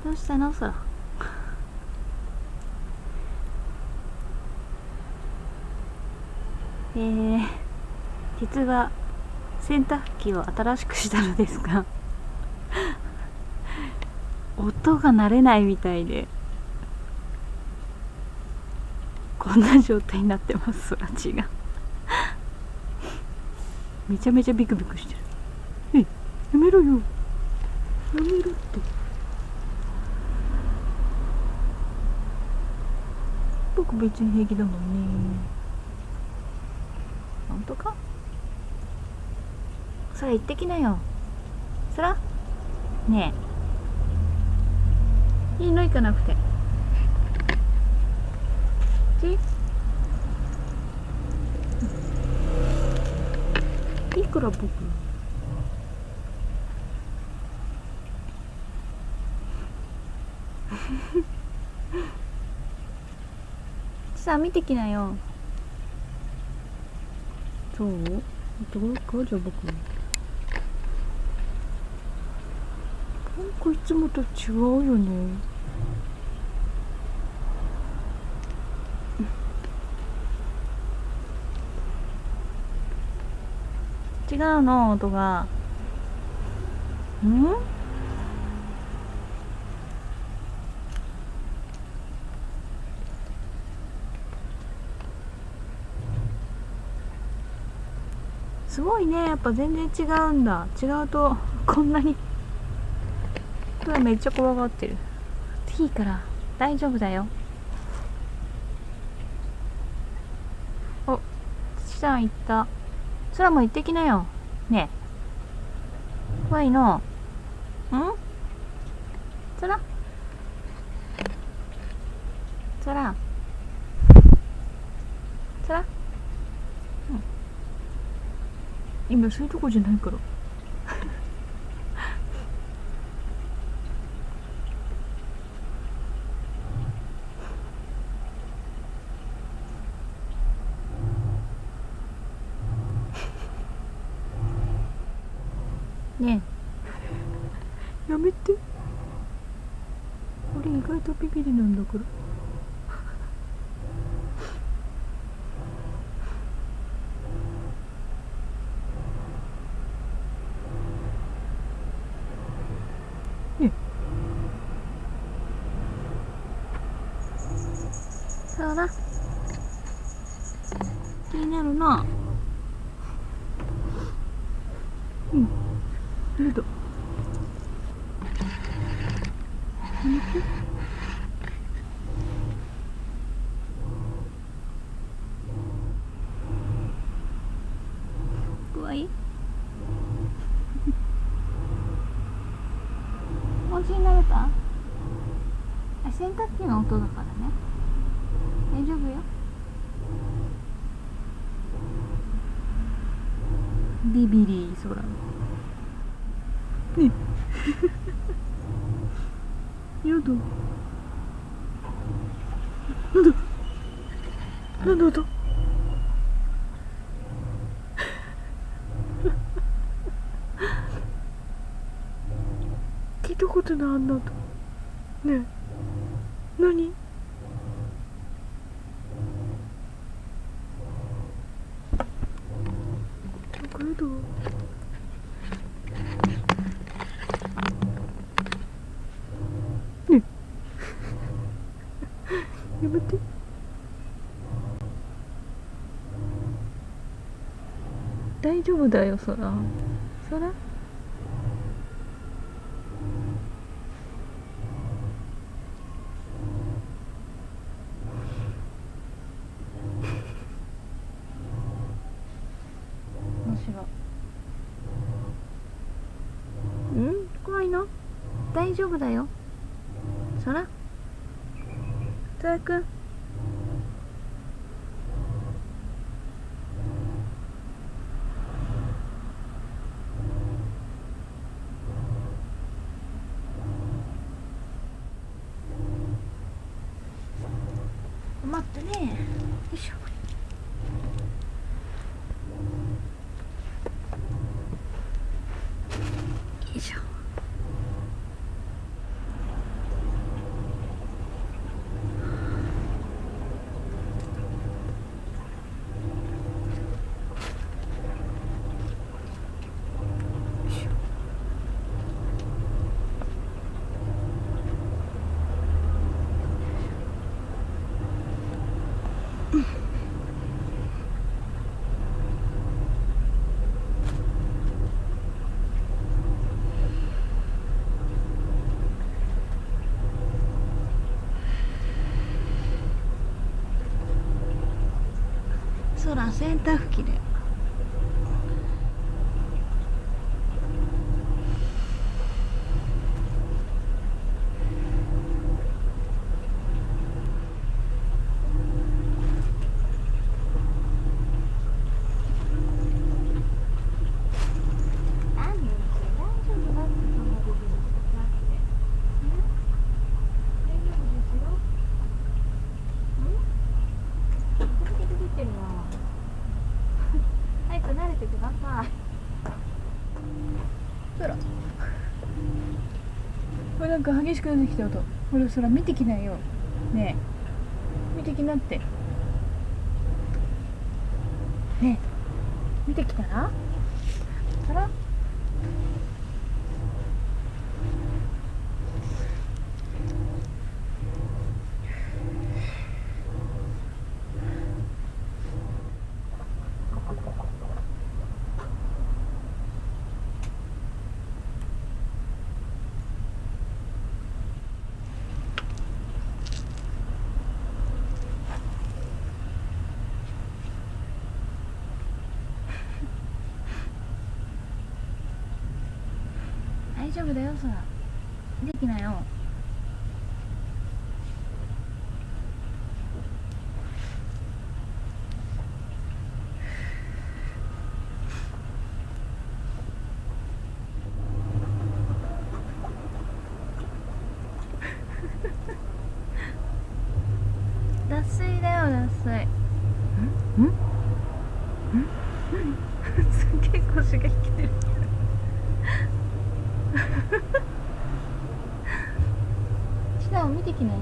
どうしたのそら。実は洗濯機を新しくしたのですが音が慣れないみたいでこんな状態になってます。そらちがめちゃめちゃビクビクしてる。やめろよ、やめろって。僕別に平気だもんね。本当か。そら行ってきなよ。そらねえ、いいの行かなくて。いいから僕さあ見てきなよ。そうどうかじゃあ僕なんかいつもと違うよね。違うの音が。すごいね、やっぱ全然違うんだ。違うとこんなに。これはめっちゃ怖がってる。いいから大丈夫だよ。お、土さん行った。空も行ってきなよ。ねえ、怖いの。空空空、今そういうとこじゃないからねえ、やめて。俺意外とビビリなんだから。ねえ、そうだ、気になるな。やだ、怖い。お家になれた。洗濯機の音だからね。大丈夫よ。ビビリ空ねやだ、なんだ聞いたことない、あんな音。ねえ、何。これだ。ねえやめて。大丈夫だよ空。面白い。怖いの。大丈夫だよ空くん。待ってね。よいしょ。よいしょ。空洗濯機でこれなんか激しくなってきた音。ほら空見てきなよ。ねえ見てきなって。ねえ見てきたら空大丈夫だよ空見てきなよ。脱水だよ脱水。すげえ腰が引けてる。下を見てきなよ。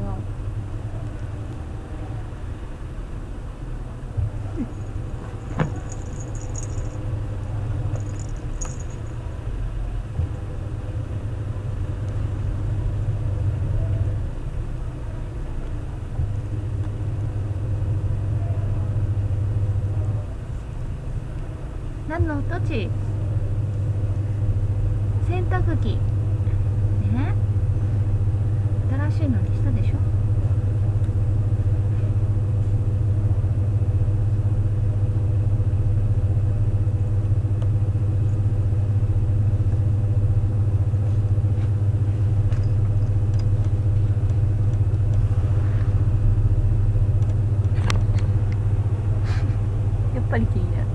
何の音ち？洗濯機ね。新しいのにしたでしょ。やっぱり気になる。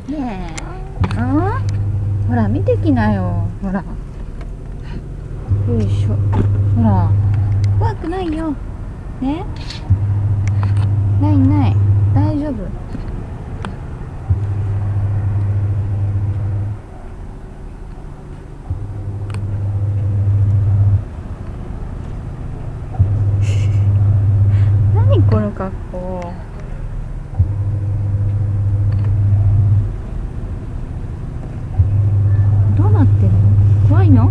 ねえ、ほら見てきなよ。ほらよいしょ。ほら怖くないよね。ないない大丈夫。何この格好。どうなってるの？怖いの？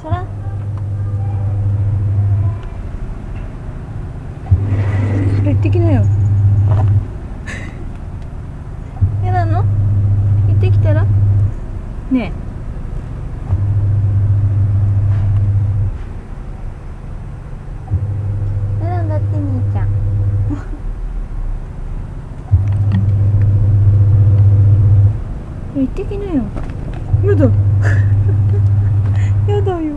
空行ってきなよ。やだの？行ってきたらねえ。なんだって兄ちゃん。行ってきなよ。やだ。やだよ。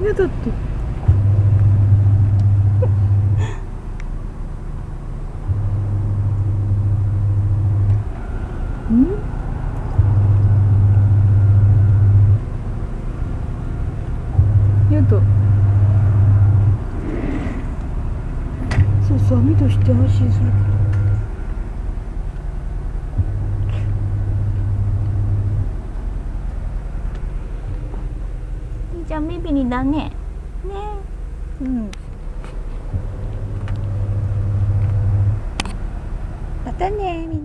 やだって。ん？やだ。そうそう、網戸して安心するけど。じゃあビビリだね。ね。うん。またねみんな。